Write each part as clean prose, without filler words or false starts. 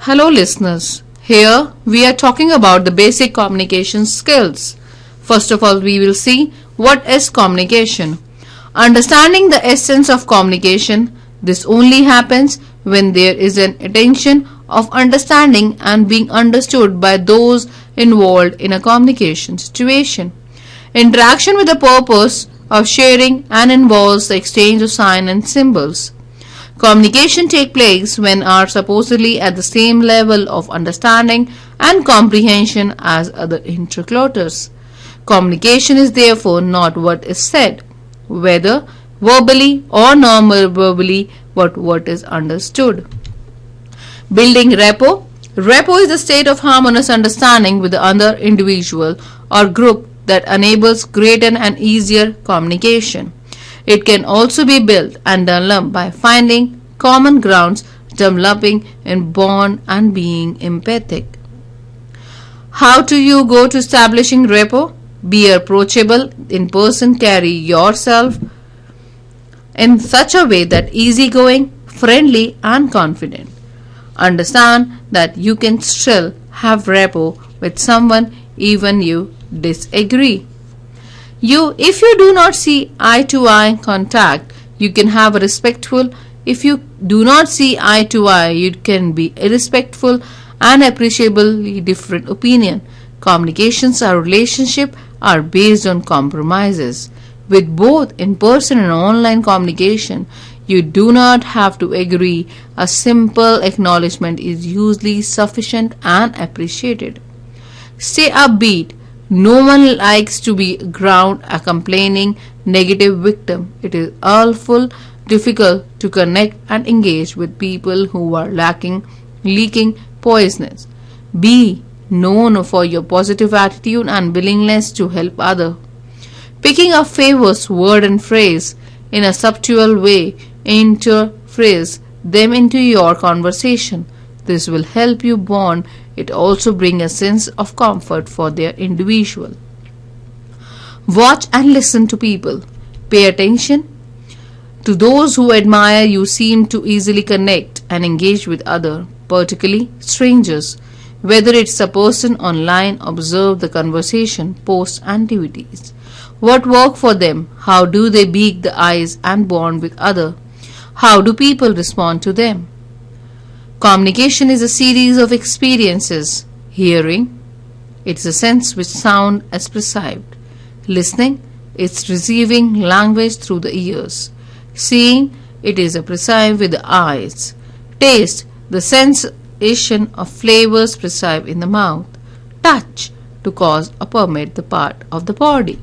Hello, listeners. Here we are talking about the basic communication skills. First of all, we will see what is communication. Understanding the essence of communication, this only happens when there is an intention of understanding and being understood by those involved in a communication situation. Interaction with the purpose of sharing and involves the exchange of signs and symbols. Communication takes place when are supposedly at the same level of understanding and comprehension as other interlocutors. Communication is therefore not what is said, whether verbally or non-verbally, but what is understood. Building rapport. Rapport is a state of harmonious understanding with the other individual or group that enables greater and easier communication. It can also be built and developed by finding common grounds, developing in bond and being empathic. How do you go to establishing rapport? Be approachable in person, carry yourself in such a way that easygoing, friendly and confident. Understand that you can still have rapport with someone even you disagree. If you do not see eye to eye contact, you can have a respectful. If you do not see eye to eye, you can be irrespectful and appreciably different opinion. Communications or relationship are based on compromises. With both in-person and online communication, you do not have to agree. A simple acknowledgement is usually sufficient and appreciated. Stay upbeat. No one likes to be around a complaining, negative victim. It is awful difficult to connect and engage with people who are leaking poisonous. Be known for your positive attitude and willingness to help others. Picking up favors, word and phrase in a subtle way, interphrase them into your conversation. This will help you bond. It also brings a sense of comfort for their individual. Watch and listen to people. Pay attention to those who admire you. Seem to easily connect and engage with others, particularly strangers. Whether it's a person online, observe the conversation, post activities. What work for them? How do they beat the eyes and bond with others? How do people respond to them? Communication is a series of experiences. Hearing, it's a sense which sound is perceived. Listening, it's receiving language through the ears. Seeing, it is a perceived with the eyes. Taste, the sensation of flavors perceived in the mouth. Touch, to cause or permit the part of the body.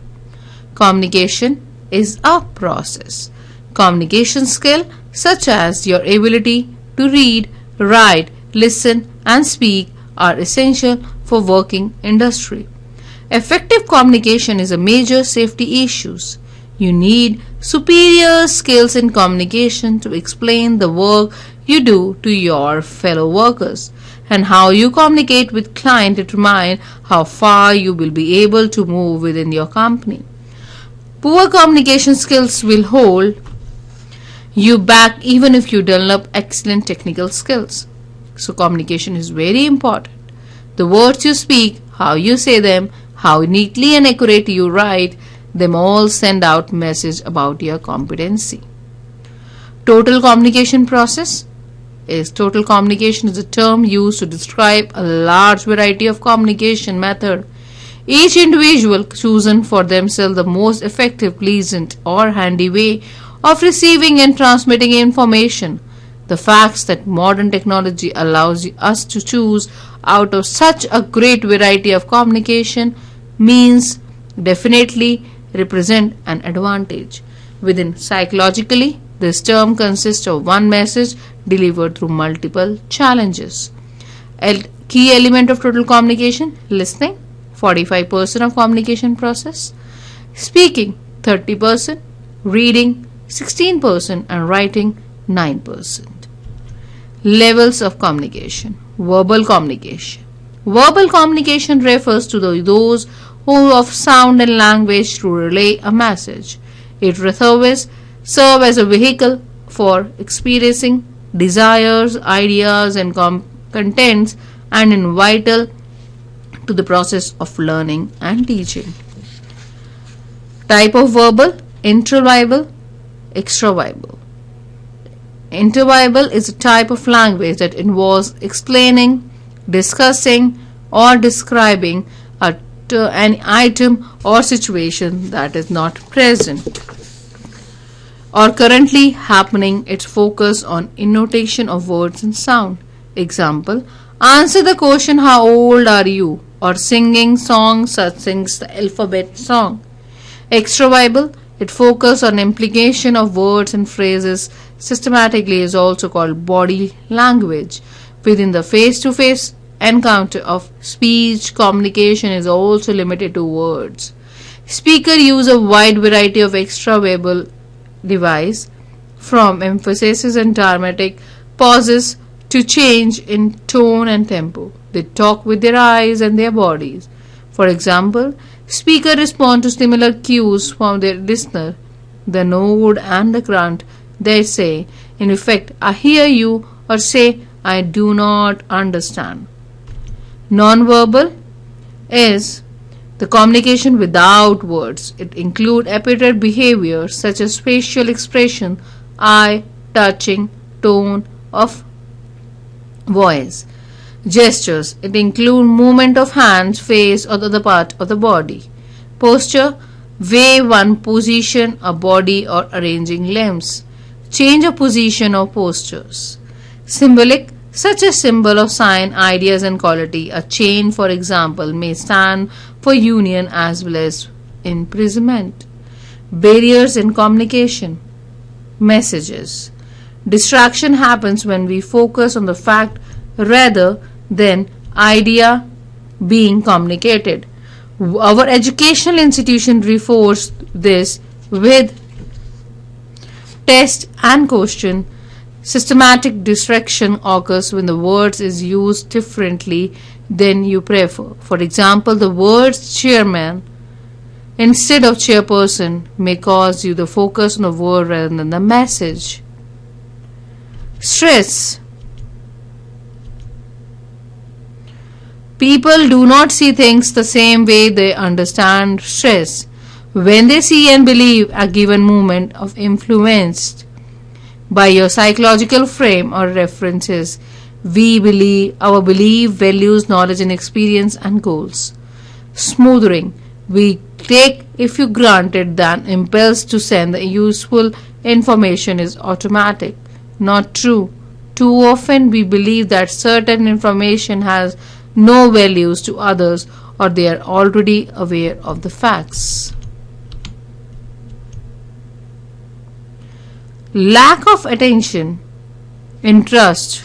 Communication is a process. Communication skill such as your ability to read, write, listen and speak are essential for working industry. Effective communication is a major safety issue. You need superior skills in communication to explain the work you do to your fellow workers, and how you communicate with clients determine how far you will be able to move within your company. Poor communication skills will hold you back even if you develop excellent technical skills. So communication is very important. The words you speak, how you say them, how neatly and accurate you write them all send out message about your competency. Total communication process is total communication is a term used to describe a large variety of communication method. Each individual chosen for themselves the most effective, pleasant or handy way of receiving and transmitting information. The facts that modern technology allows us to choose out of such a great variety of communication means definitely represent an advantage. Within psychologically, this term consists of one message delivered through multiple challenges. Key element of total communication: listening, 45% of communication process, speaking 30%, reading 16% and writing 9%. Levels of communication. Verbal communication. Verbal communication refers to those who of sound and language to relay a message. It serves as a vehicle for expressing desires, ideas and contents and is vital to the process of learning and teaching. Type of verbal: intraverbal, extraverbal. Interverbal is a type of language that involves explaining, discussing, or describing an item or situation that is not present or currently happening. Its focus on intonation of words and sound. Example: answer the question, how old are you? Or singing songs such as the alphabet song. Extraverbal: it focuses on implication of words and phrases systematically, is also called body language. Within the face-to-face encounter of speech, communication is also limited to words. Speaker use a wide variety of extraverbal device, from emphasis and dramatic pauses to change in tone and tempo. They talk with their eyes and their bodies. For example, speaker respond to similar cues from their listener. The nod and the grunt, they say, in effect, I hear you, or say, I do not understand. Nonverbal is the communication without words. It includes apparent behaviors such as facial expression, eye, touching, tone of voice. Gestures. It includes movement of hands, face, or the other part of the body. Posture. Way one position a body or arranging limbs. Change of position or postures. Symbolic. Such a symbol of sign, ideas, and quality. A chain, for example, may stand for union as well as imprisonment. Barriers in communication. Messages. Distraction happens when we focus on the fact rather than idea being communicated. Our educational institution reinforces this with test and question. Systematic distraction occurs when the words is used differently than you prefer. For example, the words chairman instead of chairperson may cause you to focus on the word rather than the message. Stress. People do not see things the same way. They understand stress when they see and believe a given movement of influenced by your psychological frame or references. We believe our belief, values, knowledge and experience and goals. Smoothing. We take if you granted that impulse to send the useful information is automatic. Not true. Too often we believe that certain information has no values to others, or they are already aware of the facts. Lack of attention, interest,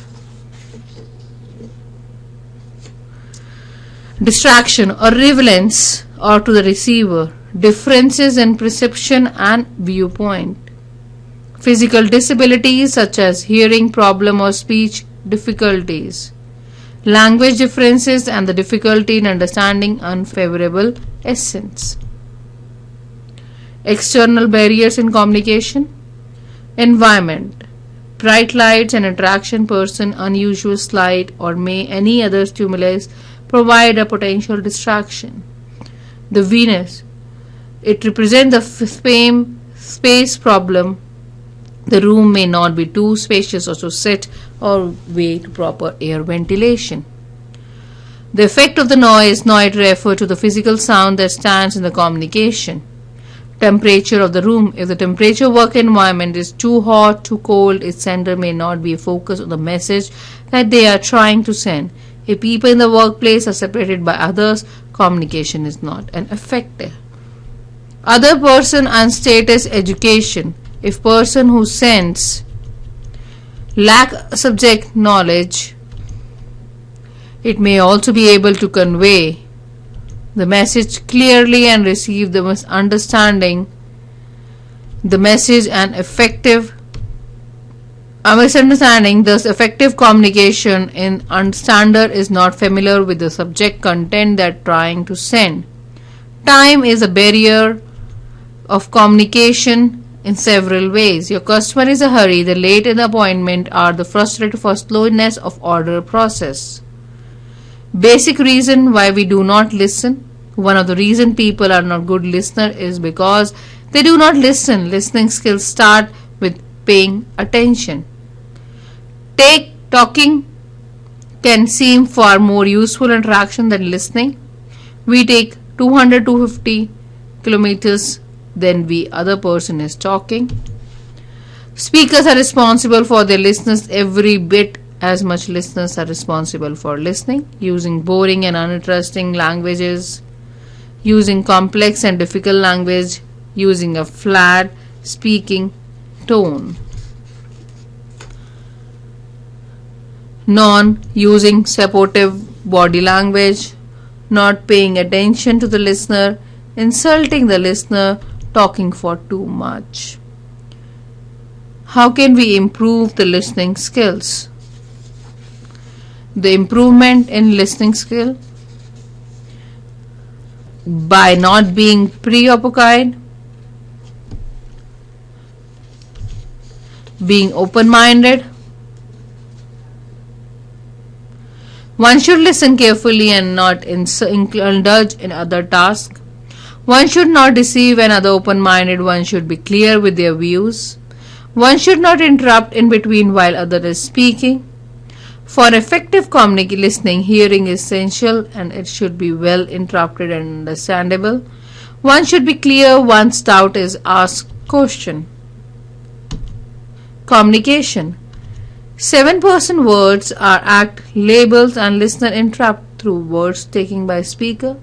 distraction or relevance or to the receiver, differences in perception and viewpoint. Physical disabilities such as hearing problem or speech difficulties. Language differences and the difficulty in understanding unfavorable accents. External barriers in communication. Environment. Bright lights and attraction, person, unusual light or may any other stimulus provide a potential distraction. The Venus. It represents the space problem. The room may not be too spacious or to sit or wait proper air ventilation. The effect of the noise refers to the physical sound that stands in the communication. Temperature of the room. If the temperature work environment is too hot, too cold, its sender may not be focused on the message that they are trying to send. If people in the workplace are separated by others, communication is not an effective. Other person and status education. If person who sends lack subject knowledge, it may also be able to convey the message clearly and receive the misunderstanding the message and misunderstanding. Thus effective communication in understander is not familiar with the subject content that trying to send. Time is a barrier of communication in several ways. Your customer is a hurry, the late in the appointment, or the frustrated for slowness of order process. Basic reason why we do not listen. One of the reason people are not good listener is because they do not listen. Listening skills start with paying attention. Talking can seem far more useful interaction than listening. We take 200-250 kilometers then the other person is talking. Speakers are responsible for their listeners every bit as much listeners are responsible for listening. Using boring and uninteresting languages, using complex and difficult language, using a flat speaking tone. Non-using supportive body language, not paying attention to the listener, insulting the listener, talking for too much. How can we improve the listening skills? The improvement in listening skill by not being preoccupied, being open-minded. One should listen carefully and not indulge in other tasks. One should not deceive another open-minded. One should be clear with their views. One should not interrupt in between while other is speaking. For effective listening, hearing is essential and it should be well interpreted and understandable. One should be clear once doubt is asked question. Communication. 7% words are act, labels and listener interrupt through words taken by speaker.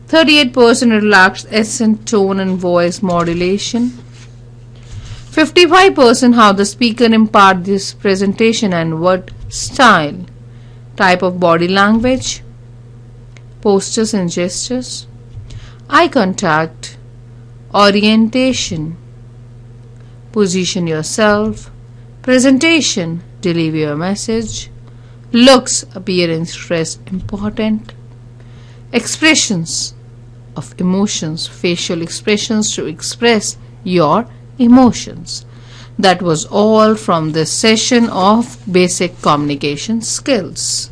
38% relaxed accent, tone and voice modulation. 55% how the speaker impart this presentation and what style. Type of body language, postures and gestures, eye contact, orientation, position yourself, presentation, deliver your message, looks, appearance, dress important, expressions of emotions, facial expressions to express your emotions. That was all from this session of basic communication skills.